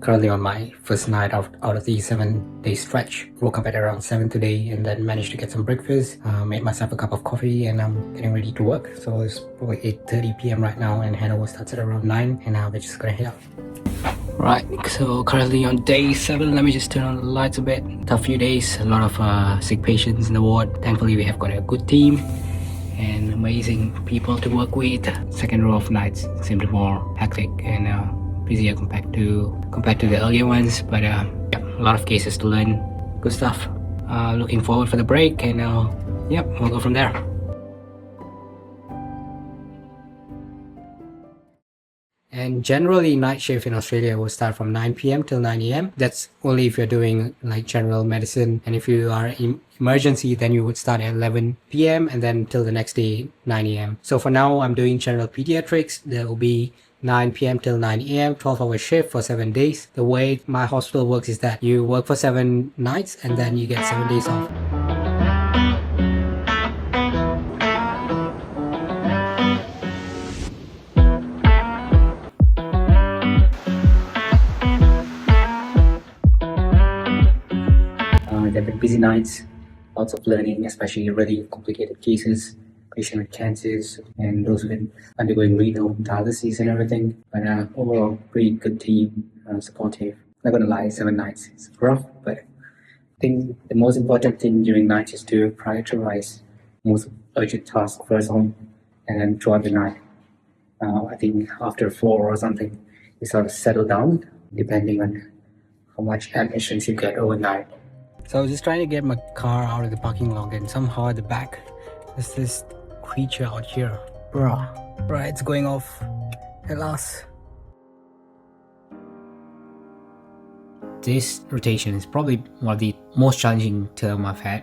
currently on my first night out of the 7-day stretch. Woke up at around 7 today and then managed to get some breakfast, made myself a cup of coffee, and I'm getting ready to work. So it's probably 8:30 p.m. right now, and handover starts at around 9, and now we're just gonna head out. Right, so currently on day 7. Let me just turn on the lights a bit. Tough few days, a lot of sick patients in the ward. Thankfully we have got a good team and amazing people to work with. Second row of nights seemed more hectic and busier compared to the earlier ones, but yeah, a lot of cases to learn. Good stuff. Looking forward for the break, and yeah, we'll go from there. And generally, night shift in Australia will start from 9 p.m. till 9 a.m. That's only if you're doing like general medicine. And if you are in emergency, then you would start at 11 p.m. and then till the next day, 9 a.m. So for now, I'm doing general pediatrics. There will be 9 p.m. till 9 a.m., 12-hour shift for 7 days. The way my hospital works is that you work for 7 nights and then you get 7 days off. There have been busy nights, lots of learning, especially really complicated cases, patients with cancers, and those who've been undergoing renal dialysis and everything. But overall, pretty good team, supportive. Not gonna lie, 7 nights is rough, but I think the most important thing during nights is to prioritize most urgent tasks first on, and then throughout the night. I think after 4 or something, you sort of settle down, depending on how much admissions you get overnight. So I was just trying to get my car out of the parking lot, and somehow at the back there's this creature out here. Bruh, it's going off at last. This rotation is probably one of the most challenging term I've had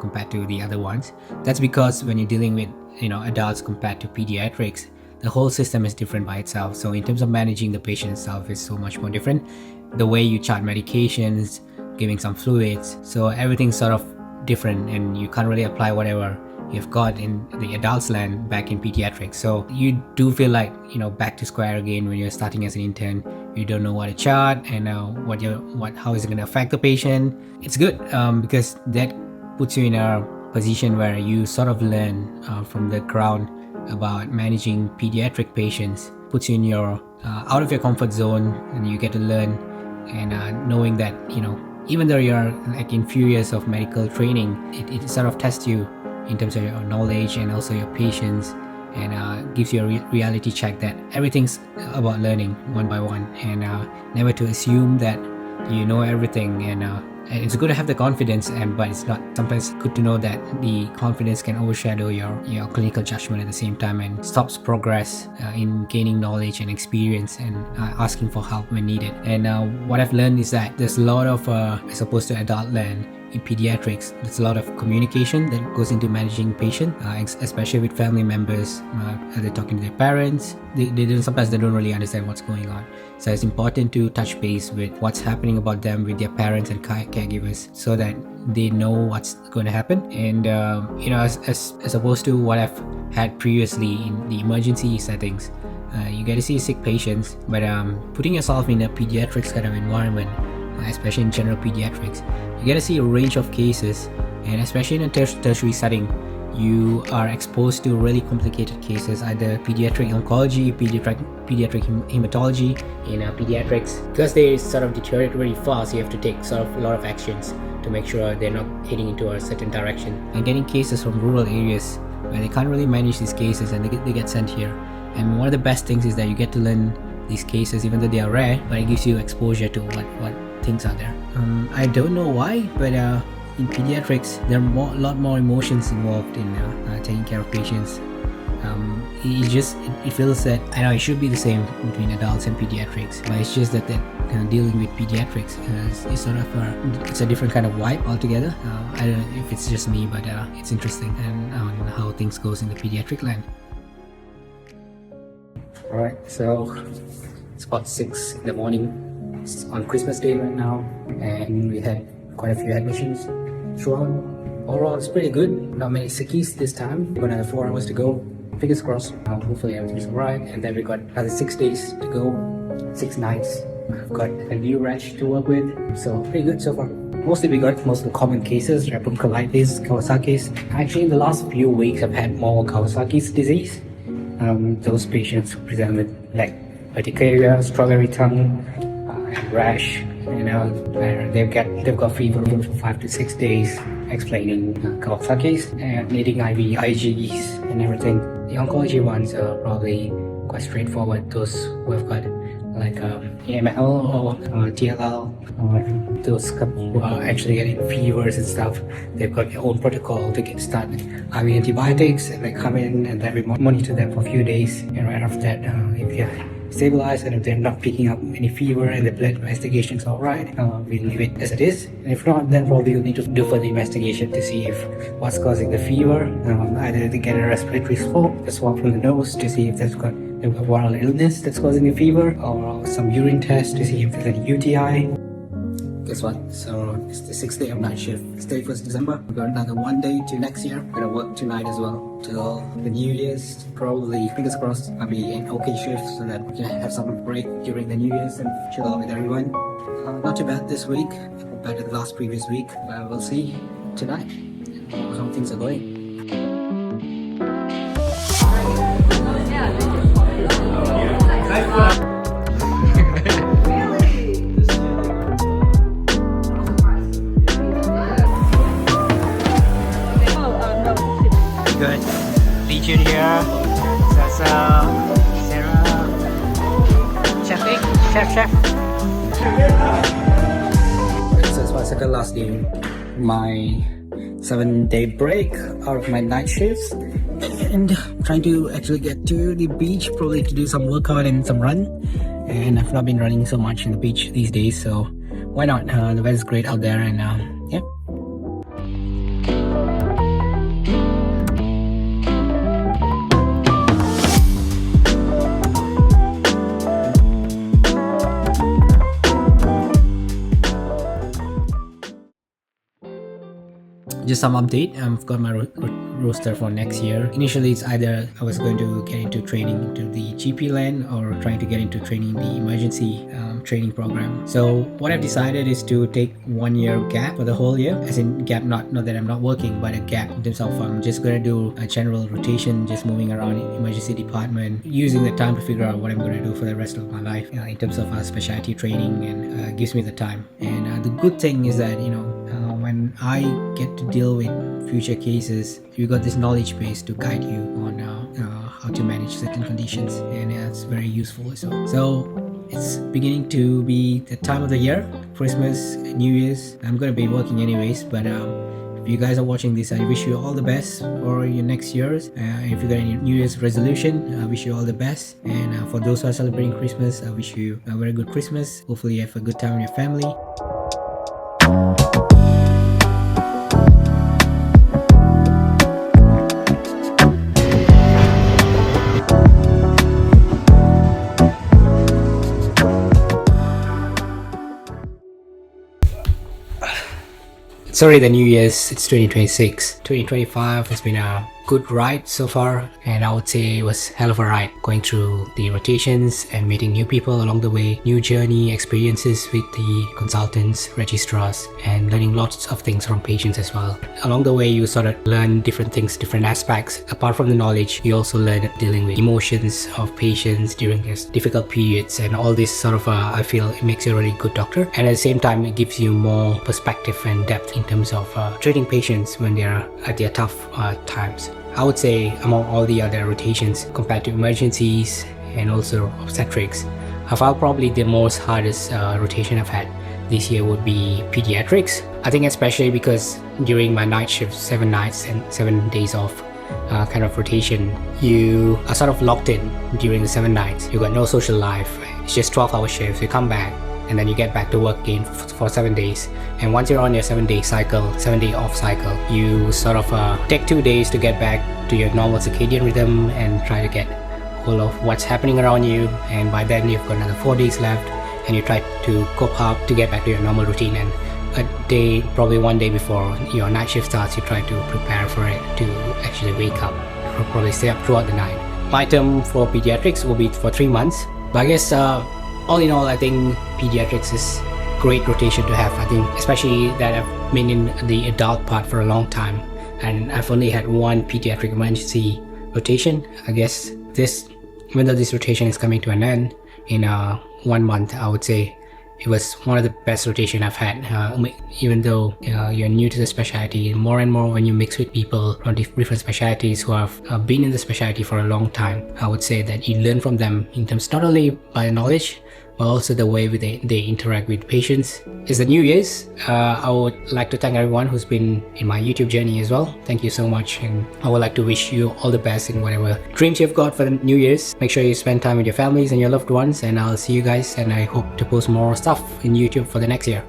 compared to the other ones. That's because when you're dealing with adults compared to pediatrics, the whole system is different by itself. So in terms of managing the patient itself is so much more different. The way you chart medications, giving some fluids, so everything's sort of different, and you can't really apply whatever you've got in the adults land back in pediatrics. So you do feel like back to square again when you're starting as an intern. You don't know what to chart and how is it going to affect the patient. It's good because that puts you in a position where you sort of learn from the ground about managing pediatric patients. Puts you in your out of your comfort zone, and you get to learn and knowing that even though you're like in few years of medical training, it sort of tests you in terms of your knowledge and also your patience, and gives you a reality check that everything's about learning one by one, and never to assume that you know everything. And it's good to have the confidence, but it's not sometimes good to know that the confidence can overshadow your clinical judgment at the same time and stops progress in gaining knowledge and experience and asking for help when needed. And what I've learned is that there's a lot of as opposed to adult land in pediatrics, there's a lot of communication that goes into managing patient, especially with family members. They're talking to their parents. Sometimes they don't really understand what's going on. So it's important to touch base with what's happening about them with their parents and caregivers, so that they know what's going to happen. And as opposed to what I've had previously in the emergency settings, you get to see sick patients, but putting yourself in a pediatrics kind of environment, especially in general pediatrics, you get to see a range of cases, and especially in a tertiary setting, you are exposed to really complicated cases, either pediatric oncology, pediatric hematology. In pediatrics, because they sort of deteriorate really fast, you have to take sort of a lot of actions to make sure they're not heading into a certain direction. And getting cases from rural areas where they can't really manage these cases, and they get sent here. And one of the best things is that you get to learn these cases, even though they are rare, but it gives you exposure to what things are there. I don't know why, but in pediatrics there are a lot more emotions involved in taking care of patients. It feels that it should be the same between adults and pediatrics, but it's just that dealing with pediatrics is sort of it's a different kind of vibe altogether. I don't know if it's just me, but it's interesting and how things goes in the pediatric land. Alright, so it's about 6 in the morning. It's on Christmas Day right now, and we had quite a few admissions throughout. Overall, it's pretty good. Not many sickies this time. We're gonna have 4 hours to go. Fingers crossed. Hopefully everything's alright. And then we got another 6 days to go, 6 nights. I've got a new rash to work with, so pretty good so far. Mostly we got most of the common cases, rheumatoid colitis, Kawasaki's. Actually, in the last few weeks, I've had more Kawasaki's disease. Those patients present with like urticaria, strawberry tongue, and rash. They've got fever for 5 to 6 days, explaining Kawasaki's and needing IV, IgEs, and everything. The oncology ones are probably quite straightforward. Those who have got like AML or TLL, or those who are actually getting fevers and stuff, they've got their own protocol to get started. IV antibiotics, and they come in and then we monitor them for a few days, and right after that, if they're stabilized and if they're not picking up any fever and the blood investigation is alright, we leave it as it is. And if not, then probably we'll need to do further investigation to see if what's causing the fever. Either to get a respiratory swab from the nose to see if they've got a viral illness that's causing the fever, or some urine test to see if there's any UTI. Guess what? So it's the 6th day of night shift. It's 31st December. We've got another 1 day to next year. We're gonna work tonight as well till the New Year's. Probably, fingers crossed, I'll be in okay shift so that we can have some break during the New Year's and chill out with everyone. Not too bad this week compared to the last previous week, but we'll see tonight how things are going. Good. Legion here. Sasa, Sarah, Chef. So it's my second last day, my 7-day break out of my night shifts, and trying to actually get to the beach, probably to do some workout and some run. And I've not been running so much in the beach these days, so why not? The weather's great out there, and yeah. Just some update. I've got my roster for next year. Initially, it's either I was going to get into training into the GP land or trying to get into training the emergency training program. So what I've decided is to take 1 year gap for the whole year, as in gap, not that I'm not working, but a gap in terms of I'm just going to do a general rotation, just moving around in emergency department, using the time to figure out what I'm going to do for the rest of my life in terms of specialty training, and gives me the time. And the good thing is that when I get to deal with future cases, you got this knowledge base to guide you on how to manage certain conditions, and it's very useful as well. So it's beginning to be the time of the year, Christmas, New Year's. I'm gonna be working anyways, but if you guys are watching this, I wish you all the best for your next years. If you got any New Year's resolution, I wish you all the best. And for those who are celebrating Christmas, I wish you a very good Christmas. Hopefully you have a good time with your family. Sorry, the New Year's, it's 2026. 2025 has been a good ride so far, and I would say it was hell of a ride, going through the rotations and meeting new people along the way, new journey experiences with the consultants, registrars, and learning lots of things from patients as well. Along the way, you sort of learn different things, different aspects. Apart from the knowledge, you also learn dealing with emotions of patients during these difficult periods, and all this sort of I feel it makes you a really good doctor, and at the same time it gives you more perspective and depth in terms of treating patients when they are at their tough times. I would say among all the other rotations compared to emergencies and also obstetrics, I felt probably the most hardest rotation I've had this year would be pediatrics. I think especially because during my night shift, 7 nights and 7 days off kind of rotation, you are sort of locked in during the 7 nights. You got no social life. It's just 12-hour shifts. You come back and then you get back to work again for 7 days. And once you're on your 7-day cycle, 7-day off cycle, you sort of take 2 days to get back to your normal circadian rhythm and try to get hold of what's happening around you. And by then you've got another 4 days left, and you try to cope up to get back to your normal routine. And a day, probably 1 day before your night shift starts, you try to prepare for it to actually wake up, or probably stay up throughout the night. My term for pediatrics will be for 3 months, but I guess all in all, I think pediatrics is great rotation to have. I think especially that I've been in the adult part for a long time, and I've only had one pediatric emergency rotation. I guess this, even though this rotation is coming to an end in 1 month, I would say it was one of the best rotation I've had. Even though you're new to the specialty, more and more when you mix with people from different specialties who have been in the specialty for a long time, I would say that you learn from them in terms not only by knowledge, but also the way they interact with patients. It's the New Year's. I would like to thank everyone who's been in my YouTube journey as well. Thank you so much, and I would like to wish you all the best in whatever dreams you've got for the New Year's. Make sure you spend time with your families and your loved ones, and I'll see you guys, and I hope to post more stuff in YouTube for the next year.